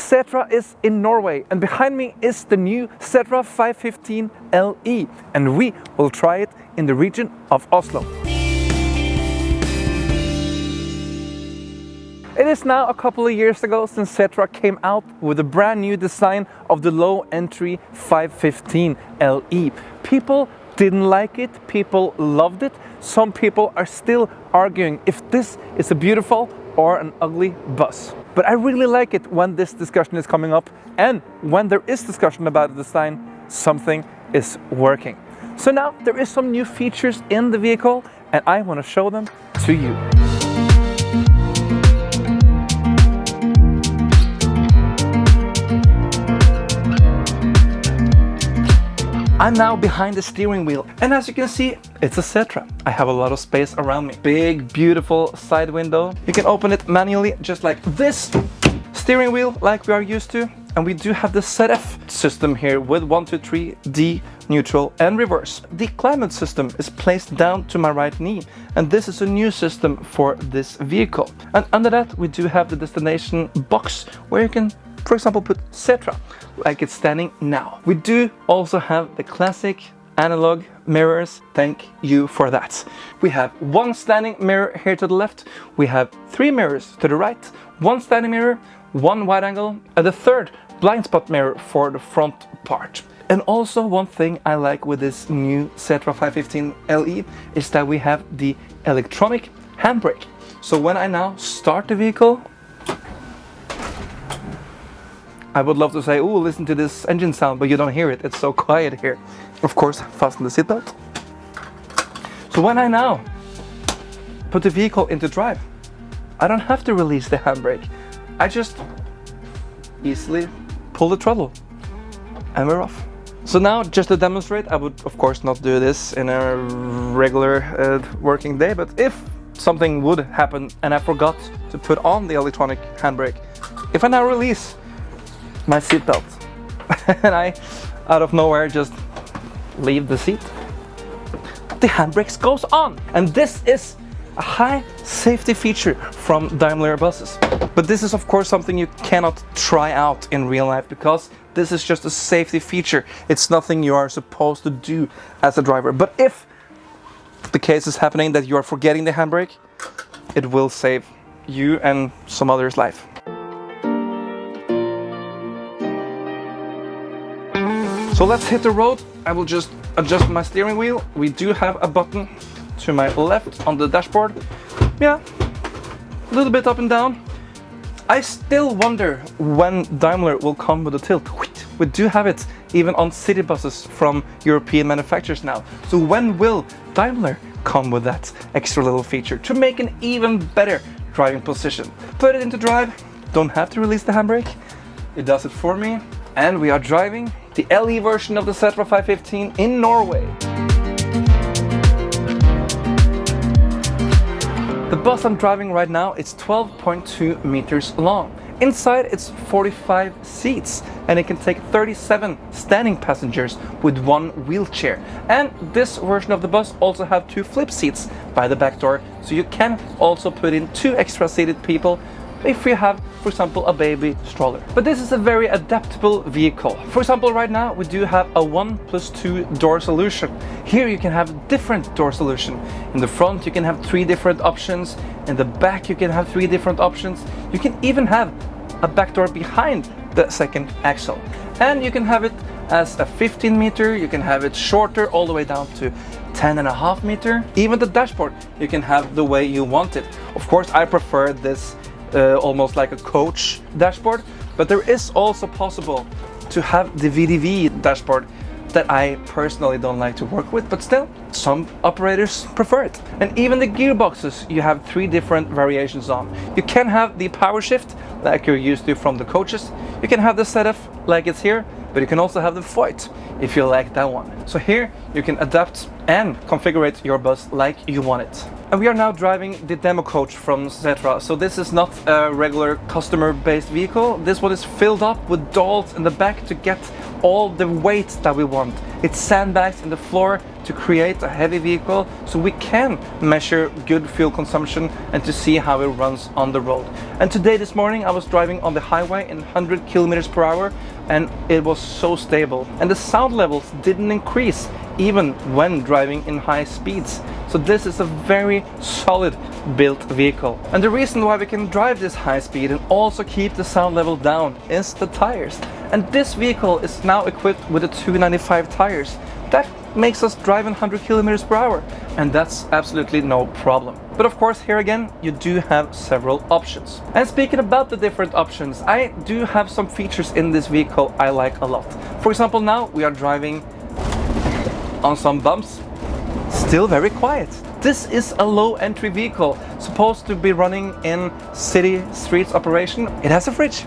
Setra is in Norway, and behind me is the new Setra 515 LE, and we will try it in the region of Oslo. It is now a couple of years ago since Setra came out with a brand new design of the low entry 515 LE. People didn't like it, people loved it. Some people are still arguing if this is a beautiful or an ugly bus. But I really like it when this discussion is coming up, and when there is discussion about the design, something is working. So now there is some new features in the vehicle, and I want to show them to you. I'm now behind the steering wheel, and as you can see, it's a Setra. I have a lot of space around me. Big, beautiful side window. You can open it manually, just like this. Steering wheel, like we are used to. And we do have the ZF system here with 1, 2, 3, D, neutral and reverse. The climate system is placed down to my right knee, and this is a new system for this vehicle. And under that, we do have the destination box where you can, for example, put Setra, like it's standing now. We do also have the classic analog mirrors. Thank you for that. We have one standing mirror here to the left. We have 3 mirrors to the right, 1 standing mirror, 1 wide angle, and the 3rd blind spot mirror for the front part. And also one thing I like with this new Setra 515 LE is that we have the electronic handbrake. So when I now start the vehicle, I would love to say, oh, listen to this engine sound, but you don't hear it. It's so quiet here. Of course, fasten the seatbelt. So when I now put the vehicle into drive, I don't have to release the handbrake. I just easily pull the throttle and we're off. So now, just to demonstrate, I would of course not do this in a regular working day, but if something would happen and I forgot to put on the electronic handbrake, if I now release my seatbelt and I, out of nowhere, just leave the seat, the handbrakes goes on. And this is a high safety feature from Daimler buses. But this is of course something you cannot try out in real life, because this is just a safety feature. It's nothing you are supposed to do as a driver. But if the case is happening that you are forgetting the handbrake, it will save you and some others' life. So let's hit the road. I will just adjust my steering wheel. We do have a button to my left on the dashboard. Yeah, a little bit up and down. I still wonder when Daimler will come with a tilt. We do have it even on city buses from European manufacturers now. So when will Daimler come with that extra little feature to make an even better driving position? Put it into drive, don't have to release the handbrake. It does it for me. And we are driving the LE version of the Setra 515 in Norway. The bus I'm driving right now is 12.2 meters long. Inside it's 45 seats, and it can take 37 standing passengers with 1 wheelchair. And this version of the bus also have 2 flip seats by the back door, so you can also put in 2 extra seated people if you have, for example, a baby stroller. But this is a very adaptable vehicle. For example, right now we do have a 1+2 door solution. Here you can have different door solution. In the front you can have 3 different options. In the back you can have 3 different options. You can even have a back door behind the second axle. And you can have it as a 15 meter, you can have it shorter all the way down to 10.5 meter. Even the dashboard you can have the way you want it. Of course, I prefer this almost like a coach dashboard, but there is also possible to have the VDV dashboard that I personally don't like to work with, but still some operators prefer it. And even the gearboxes you have 3 different variations on. You can have the power shift like you're used to from the coaches. You can have the ZF like it's here, but you can also have the fått if you like that one. So here you can adapt and configure your bus like you want it. And we are now driving the demo coach from Setra. So this is not a regular customer-based vehicle. This one is filled up with dolls in the back to get all the weight that we want. It sandbags in the floor to create a heavy vehicle so we can measure good fuel consumption and to see how it runs on the road. And today, this morning, I was driving on the highway in 100 kilometers per hour and it was so stable. And the sound levels didn't increase even when driving in high speeds. So this is a very solid built vehicle. And the reason why we can drive this high speed and also keep the sound level down is the tires. And this vehicle is now equipped with the 295 tires. That makes us drive 100 kilometers per hour, and that's absolutely no problem. But of course, here again, you do have several options. And speaking about the different options, I do have some features in this vehicle I like a lot. For example, now we are driving on some bumps, still very quiet. This is a low entry vehicle, supposed to be running in city streets operation. It has a fridge.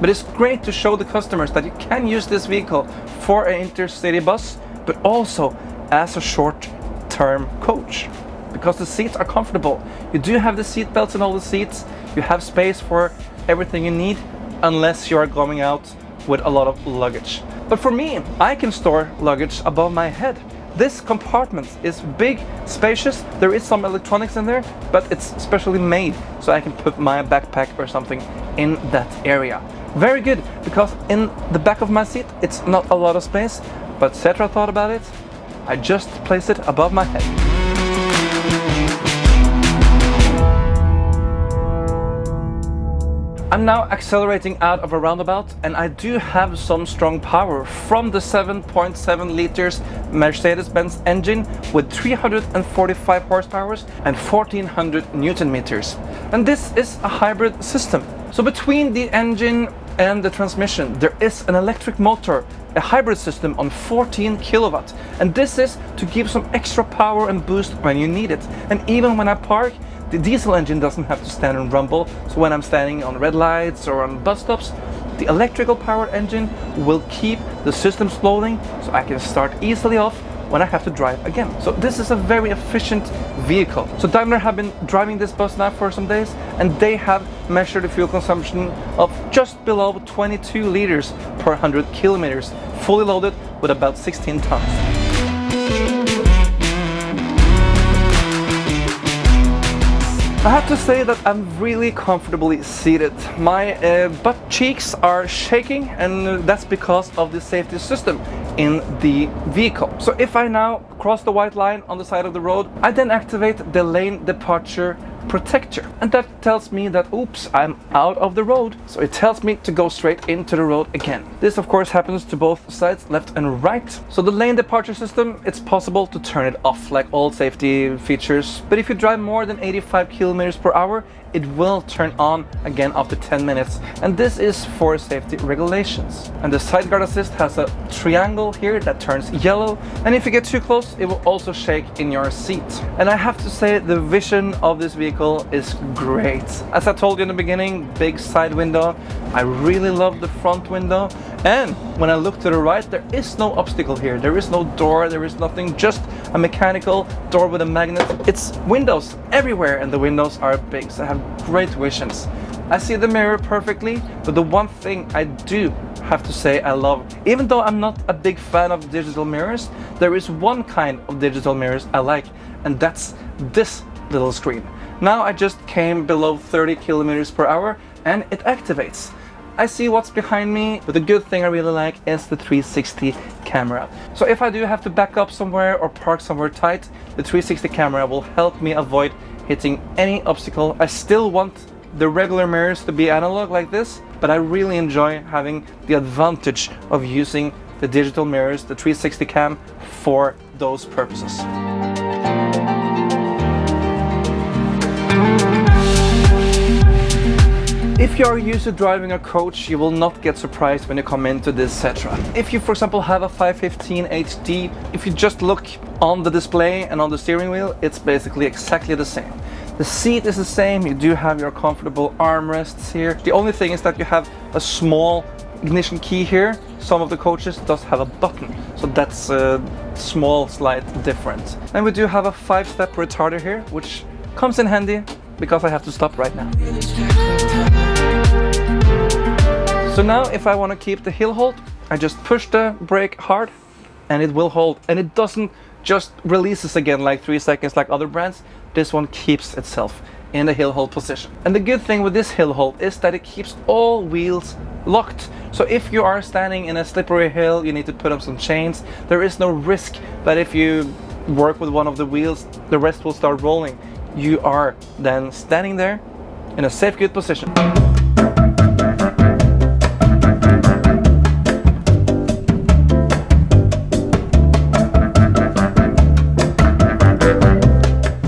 But it's great to show the customers that you can use this vehicle for an intercity bus, but also as a short-term coach, because the seats are comfortable. You do have the seat belts in all the seats. You have space for everything you need, unless you are going out with a lot of luggage. But for me, I can store luggage above my head. This compartment is big, spacious. There is some electronics in there, but it's specially made so I can put my backpack or something in that area. Very good, because in the back of my seat, it's not a lot of space, but Setra thought about it. I just placed it above my head. I'm now accelerating out of a roundabout, and I do have some strong power from the 7.7 liters Mercedes-Benz engine with 345 horsepower and 1400 Newton meters. And this is a hybrid system. So between the engine and the transmission, there is an electric motor, a hybrid system on 14 kilowatt. And this is to give some extra power and boost when you need it. And even when I park, the diesel engine doesn't have to stand and rumble, so when I'm standing on red lights or on bus stops, the electrical powered engine will keep the system flowing so I can start easily off when I have to drive again. So this is a very efficient vehicle. So Daimler have been driving this bus now for some days, and they have measured the fuel consumption of just below 22 liters per 100 kilometers, fully loaded with about 16 tons. I have to say that I'm really comfortably seated. My butt cheeks are shaking, and that's because of the safety system in the vehicle. So if I now cross the white line on the side of the road, I then activate the lane departure protector, and that tells me that oops, I'm out of the road, so it tells me to go straight into the road again. This of course happens to both sides, left and right. So the lane departure system, it's possible to turn it off like all safety features, but if you drive more than 85 kilometers per hour, it will turn on again after 10 minutes, and this is for safety regulations. And the sideguard assist has a triangle here that turns yellow, and if you get too close, it will also shake in your seat. And I have to say, the vision of this vehicle is great. As I told you in the beginning, big side window. I really love the front window, and when I look to the right, there is no obstacle here. There is no door, there is nothing, just a mechanical door with a magnet. It's windows everywhere, and the windows are big, so I have great visions. I see the mirror perfectly, but the one thing I do have to say I love, even though I'm not a big fan of digital mirrors, there is one kind of digital mirrors I like, and that's this little screen. Now I just came below 30 kilometers per hour and it activates. I see what's behind me, but the good thing I really like is the 360 camera. So if I do have to back up somewhere or park somewhere tight, the 360 camera will help me avoid hitting any obstacle. I still want the regular mirrors to be analog like this, but I really enjoy having the advantage of using the digital mirrors, the 360 cam, for those purposes. If you are used to driving a coach, you will not get surprised when you come into this Setra. If you, for example, have a 515 HD, if you just look on the display and on the steering wheel, it's basically exactly the same. The seat is the same, you do have your comfortable armrests here. The only thing is that you have a small ignition key here. Some of the coaches does have a button, so that's a small slight difference. And we do have a 5-step retarder here, which comes in handy because I have to stop right now. So now if I want to keep the hill hold, I just push the brake hard and it will hold, and it doesn't just releases again like 3 seconds like other brands. This one keeps itself in the hill hold position. And the good thing with this hill hold is that it keeps all wheels locked. So if you are standing in a slippery hill, you need to put up some chains, there is no risk that if you work with one of the wheels, the rest will start rolling. You are then standing there in a safe, good position.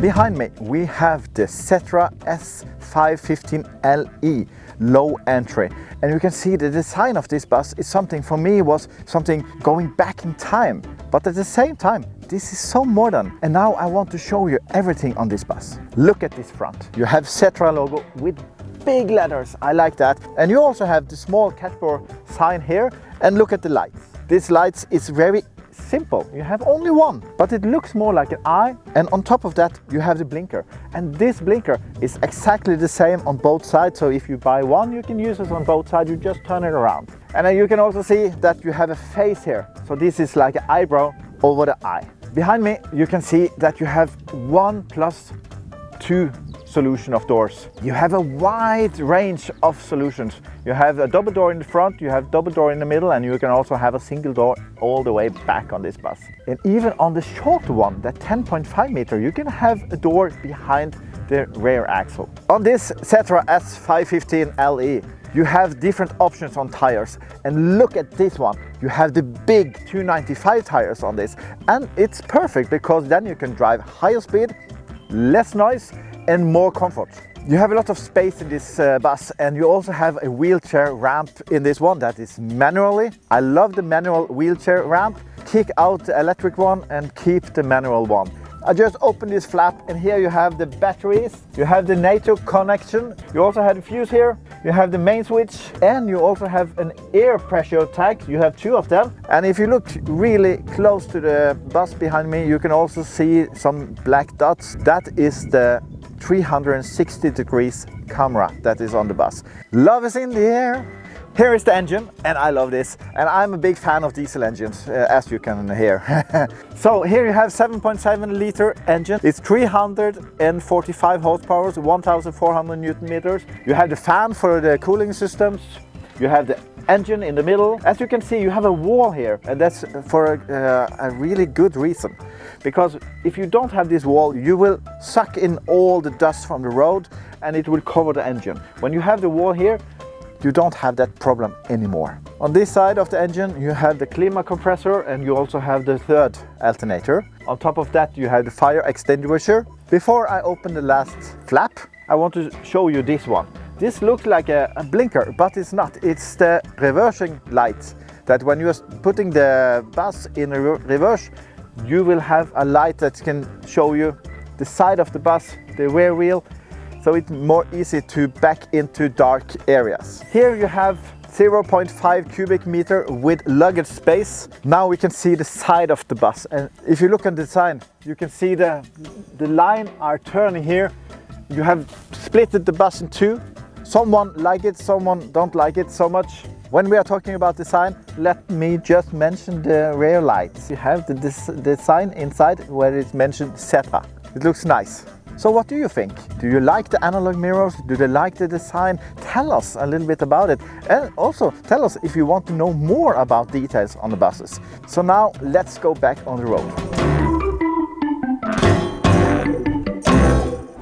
Behind me we have the Setra S 515 LE low entry, and you can see the design of this bus is something, for me, was something going back in time, but at the same time this is so modern. And now I want to show you everything on this bus. Look at this front. You have Setra logo with big letters, I like that. And you also have the small catboard sign here, and look at the lights. This lights is very simple. You have only one, but it looks more like an eye, and on top of that you have the blinker, and this blinker is exactly the same on both sides. So if you buy one, you can use it on both sides. You just turn it around, and then you can also see that you have a face here. So this is like an eyebrow over the eye. Behind me you can see that you have 1+2 solution of doors. You have a wide range of solutions. You have a double door in the front, you have double door in the middle, and you can also have a single door all the way back on this bus. And even on the short one, that 10.5 meter, you can have a door behind the rear axle. On this Setra S 515 LE, you have different options on tires, and look at this one. You have the big 295 tires on this, and it's perfect because then you can drive higher speed, less noise, and more comfort. You have a lot of space in this bus, and you also have a wheelchair ramp in this one that is manually. I love the manual wheelchair ramp. Kick out the electric one and keep the manual one. I just opened this flap, and here you have the batteries, you have the NATO connection, you also have the fuse here, you have the main switch, and you also have an air pressure tag. You have 2 of them. And if you look really close to the bus behind me, you can also see some black dots. That is the 360 degrees camera that is on the bus. Love is in the air. Here is the engine, and I love this, and I'm a big fan of diesel engines, as you can hear. So here you have 7.7 liter engine. It's 345 horsepower, 1400 Newton meters. You have the fan for the cooling systems. You have the engine in the middle. As you can see, you have a wall here, and that's for a really good reason. Because if you don't have this wall, you will suck in all the dust from the road, and it will cover the engine. When you have the wall here, you don't have that problem anymore. On this side of the engine, you have the climate compressor, and you also have the third alternator. On top of that, you have the fire extinguisher. Before I open the last flap, I want to show you this one. This looks like a blinker, but it's not. It's the reversing light, that when you're putting the bus in reverse, you will have a light that can show you the side of the bus, the rear wheel, so it's more easy to back into dark areas. Here you have 0.5 cubic meter with luggage space. Now we can see the side of the bus, and if you look at the design, you can see the line are turning here. You have splitted the bus in 2. Someone like it, someone don't like it so much. When we are talking about design, let me just mention the rear lights. You have the design inside where it's mentioned Setra. It looks nice. So what do you think? Do you like the analog mirrors? Do they like the design? Tell us a little bit about it. And also tell us if you want to know more about details on the buses. So now let's go back on the road.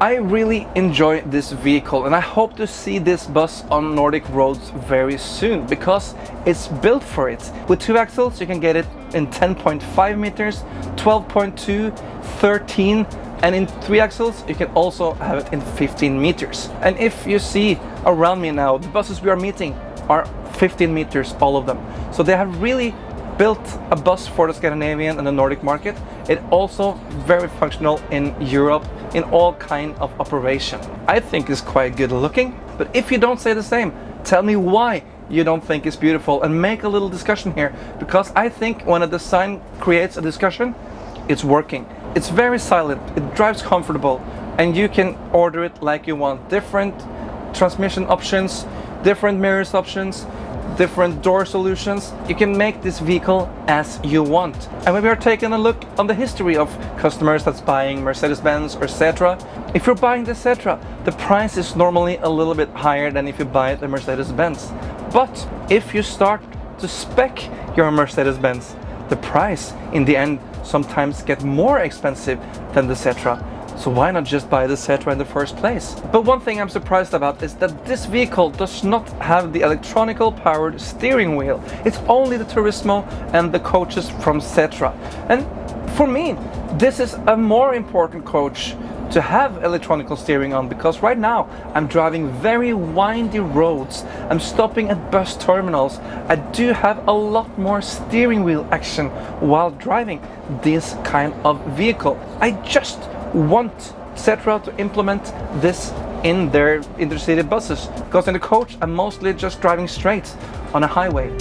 I really enjoy this vehicle, and I hope to see this bus on Nordic roads very soon, because it's built for it. With 2 axles you can get it in 10.5 meters, 12.2, 13, and in 3 axles you can also have it in 15 meters. And if you see around me now, the buses we are meeting are 15 meters, all of them. So they have really built a bus for the Scandinavian and the Nordic market. It also very functional in Europe in all kind of operation. I think it's quite good looking, but if you don't say the same, tell me why you don't think it's beautiful, and make a little discussion here, because I think when a design creates a discussion, it's working. It's very silent, it drives comfortable, and you can order it like you want. Different transmission options, different mirrors options, different door solutions. You can make this vehicle as you want. And when we are taking a look on the history of customers that's buying Mercedes-Benz or Setra, if you're buying the Setra, the price is normally a little bit higher than if you buy the Mercedes-Benz. But if you start to spec your Mercedes-Benz, the price in the end sometimes get more expensive than the Setra. So why not just buy the Setra in the first place? But one thing I'm surprised about is that this vehicle does not have the electronical powered steering wheel. It's only the Turismo and the coaches from Setra. And for me, this is a more important coach to have electronical steering on, because right now I'm driving very windy roads, I'm stopping at bus terminals. I do have a lot more steering wheel action while driving this kind of vehicle. I just want Setra to implement this in their intercity buses, because in the coach I'm mostly just driving straight on a highway.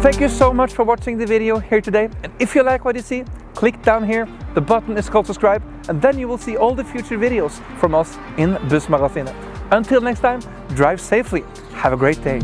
Thank you so much for watching the video here today, and if you like what you see, click down here. The button is called subscribe, and then you will see all the future videos from us in Bussmagasinet. Until next time, drive safely. Have a great day.